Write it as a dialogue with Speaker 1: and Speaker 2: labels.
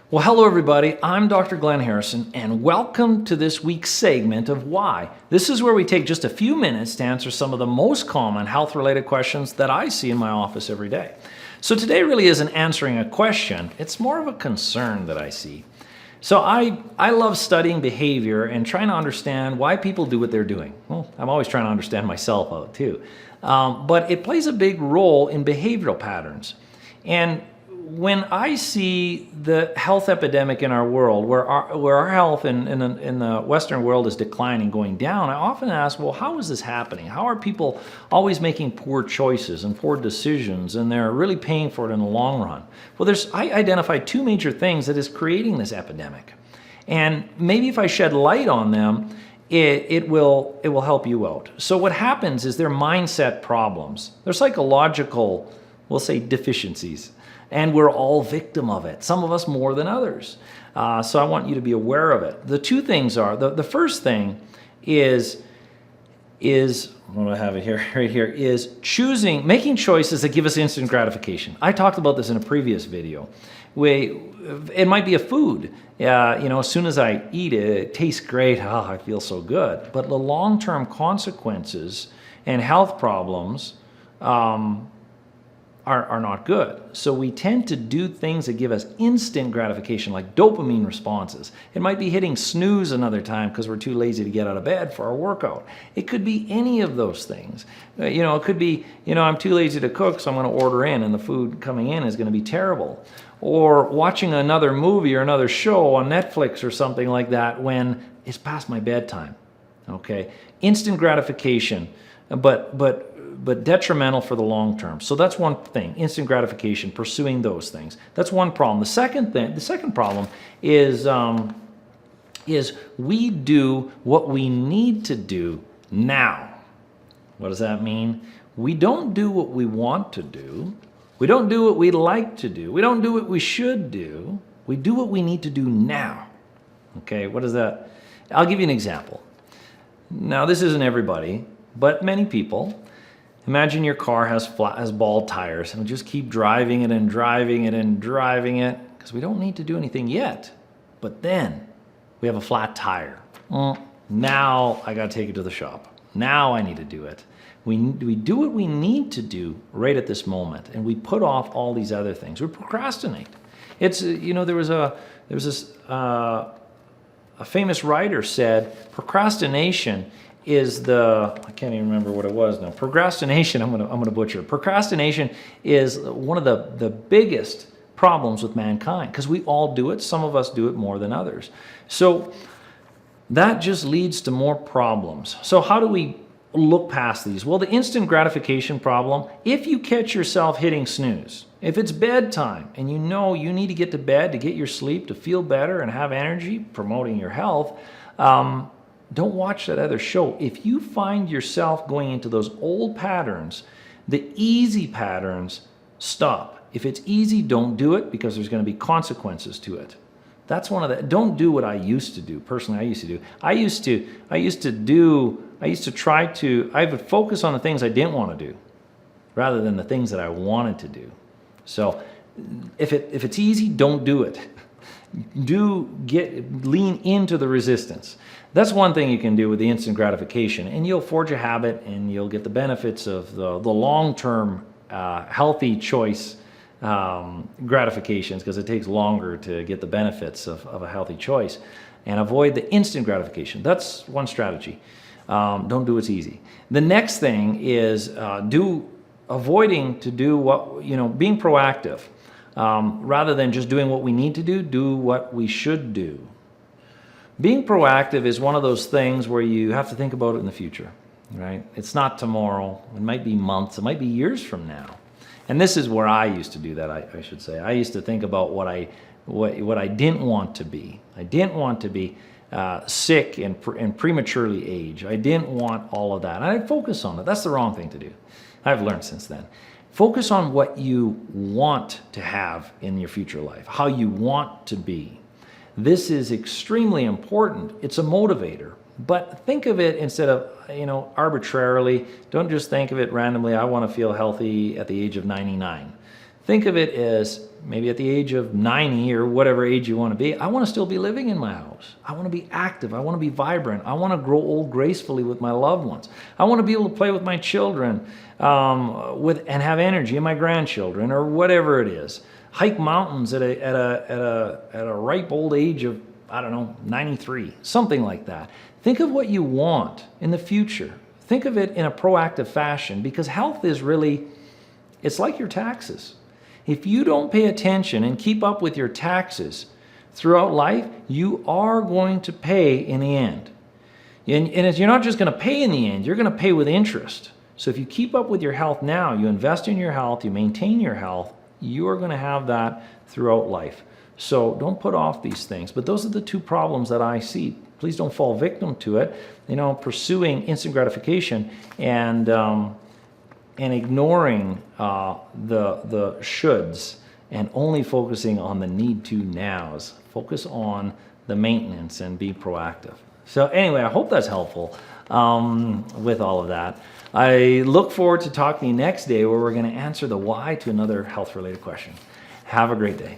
Speaker 1: Well, hello everybody. I'm Dr. Glenn Harrison, and welcome to this week's segment of Why. This is where we take just a few minutes to answer some of the most common health-related questions that I see in my office every day. So today really isn't answering a question, it's more of a concern that I see. So I love studying behavior and trying to understand why people do what they're doing. Well, I'm always trying to understand myself out too. But it plays a big role in behavioral patterns. And when I see the health epidemic in our world, where our health in the Western world is declining, going down, I often ask, well, how is this happening? How are people always making poor choices and poor decisions, and they're really paying for it in the long run? Well, I identify two major things that is creating this epidemic. And maybe if I shed light on them, it will help you out. So what happens is they're mindset problems. They're psychological, we'll say, deficiencies. And we're all victim of it, some of us more than others. So I want you to be aware of it. The two things are, the first thing is what do I have it here, right here, is making choices that give us instant gratification. I talked about this in a previous video. It might be a food. As soon as I eat it, it tastes great, I feel so good. But the long-term consequences and health problems are not good. So we tend to do things that give us instant gratification, like dopamine responses. It might be hitting snooze another time because we're too lazy to get out of bed for our workout. It could be any of those things. It could be, I'm too lazy to cook, so I'm going to order in, and the food coming in is going to be terrible. Or watching another movie or another show on Netflix or something like that when it's past my bedtime. Okay, instant gratification, but detrimental for the long term. So that's one thing, instant gratification, pursuing those things. That's one problem. The second problem is we do what we need to do now. What does that mean? We don't do what we want to do. We don't do what we'd like to do. We don't do what we should do. We do what we need to do now. Okay, what is that? I'll give you an example. Now, this isn't everybody, but many people. Imagine your car has bald tires, and we just keep driving it and driving it and driving it because we don't need to do anything yet. But then we have a flat tire. Now I got to take it to the shop. Now I need to do it. We do what we need to do right at this moment, and we put off all these other things. We procrastinate. It's there was this a famous writer said procrastination is I can't even remember what it was now. Procrastination, I'm gonna butcher it. Procrastination is one of the biggest problems with mankind because we all do it. Some of us do it more than others. So that just leads to more problems. So how do we look past these? Well, the instant gratification problem, if you catch yourself hitting snooze, if it's bedtime and you know you need to get to bed to get your sleep, to feel better and have energy, promoting your health, don't watch that other show. If you find yourself going into those old patterns, the easy patterns, stop. If it's easy, don't do it because there's going to be consequences to it. That's one of the, don't do what I used to do. Personally, I would focus on the things I didn't want to do rather than the things that I wanted to do. So if it's easy, don't do it. Lean into the resistance. That's one thing you can do with the instant gratification, and you'll forge a habit and you'll get the benefits of the long-term healthy choice gratifications, because it takes longer to get the benefits of a healthy choice, and avoid the instant gratification. That's one strategy. Don't do what's easy. The next thing is avoiding to do being proactive. Rather than just doing what we need to do what we should do. Being proactive is one of those things where you have to think about it in the future, right? It's not tomorrow. It might be months. It might be years from now. And this is where I used to do that, I should say. I used to think about what I didn't want to be. I didn't want to be sick and prematurely age. I didn't want all of that. And I'd focus on it. That's the wrong thing to do. I've learned since then. Focus on what you want to have in your future life, how you want to be. This is extremely important. It's a motivator. But think of it instead of, arbitrarily. Don't just think of it randomly, I want to feel healthy at the age of 99. Think of it as maybe at the age of 90 or whatever age you want to be, I want to still be living in my house. I want to be active. I want to be vibrant. I want to grow old gracefully with my loved ones. I want to be able to play with my children and have energy, and my grandchildren, or whatever it is. Hike mountains at a ripe old age of, I don't know, 93, something like that. Think of what you want in the future. Think of it in a proactive fashion, because health is really, it's like your taxes. If you don't pay attention and keep up with your taxes throughout life, you are going to pay in the end. And you're not just going to pay in the end, you're going to pay with interest. So if you keep up with your health now, you invest in your health, you maintain your health, you are going to have that throughout life. So don't put off these things. But those are the two problems that I see. Please don't fall victim to it. Pursuing instant gratification and ignoring the shoulds and only focusing on the need to nows. Focus on the maintenance and be proactive. So anyway, I hope that's helpful with all of that. I look forward to talking to you next day, where we're going to answer the why to another health-related question. Have a great day.